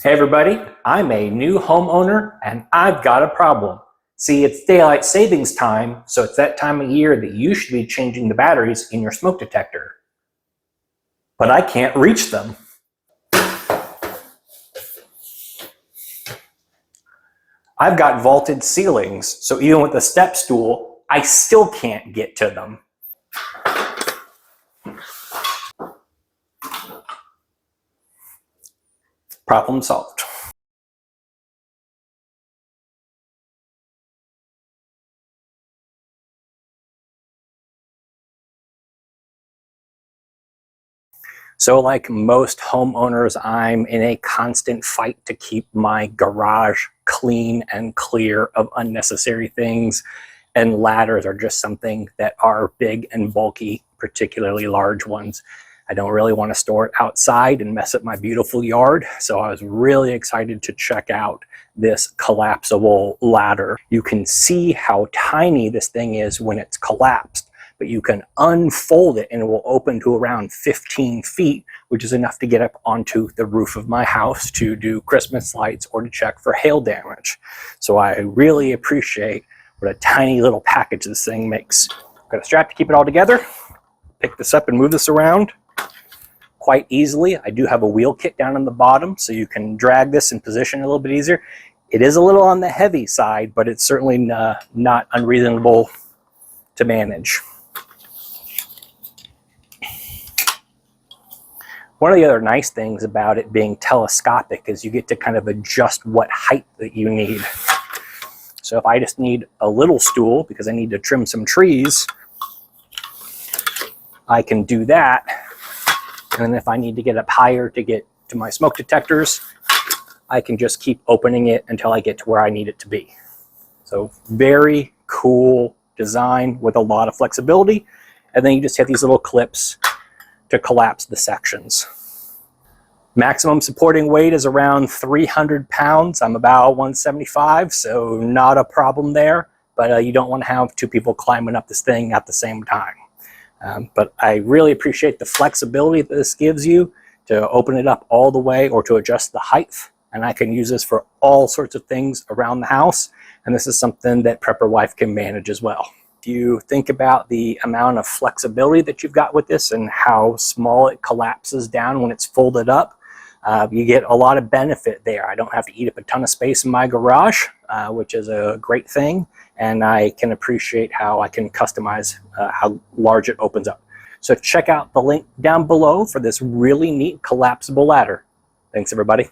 Hey everybody, I'm a new homeowner and I've got a problem. See, it's daylight savings time, so it's that time of year that you should be changing the batteries in your smoke detector. But I can't reach them. I've got vaulted ceilings, so even with a step stool, I still can't get to them. Problem solved. So like most homeowners, I'm in a constant fight to keep my garage clean and clear of unnecessary things. And ladders are just something that are big and bulky, particularly large ones. I don't really want to store it outside and mess up my beautiful yard. So I was really excited to check out this collapsible ladder. You can see how tiny this thing is when it's collapsed, but you can unfold it and it will open to around 15 feet, which is enough to get up onto the roof of my house to do Christmas lights or to check for hail damage. So I really appreciate what a tiny little package this thing makes. I've got a strap to keep it all together. Pick this up and move this around quite easily. I do have a wheel kit down on the bottom, so you can drag this in position a little bit easier. It is a little on the heavy side, but it's certainly not unreasonable to manage. One of the other nice things about it being telescopic is you get to kind of adjust what height that you need. So if I just need a little stool because I need to trim some trees, I can do that. And then if I need to get up higher to get to my smoke detectors, I can just keep opening it until I get to where I need it to be. So very cool design with a lot of flexibility. And then you just have these little clips to collapse the sections. Maximum supporting weight is around 300 pounds. I'm about 175, so not a problem there. But you don't want to have two people climbing up this thing at the same time. But I really appreciate the flexibility that this gives you to open it up all the way or to adjust the height. And I can use this for all sorts of things around the house. And this is something that Prepper Wife can manage as well. If you think about the amount of flexibility that you've got with this and how small it collapses down when it's folded up, you get a lot of benefit there. I don't have to eat up a ton of space in my garage, which is a great thing. And I can appreciate how I can customize how large it opens up. So check out the link down below for this really neat collapsible ladder. Thanks, everybody.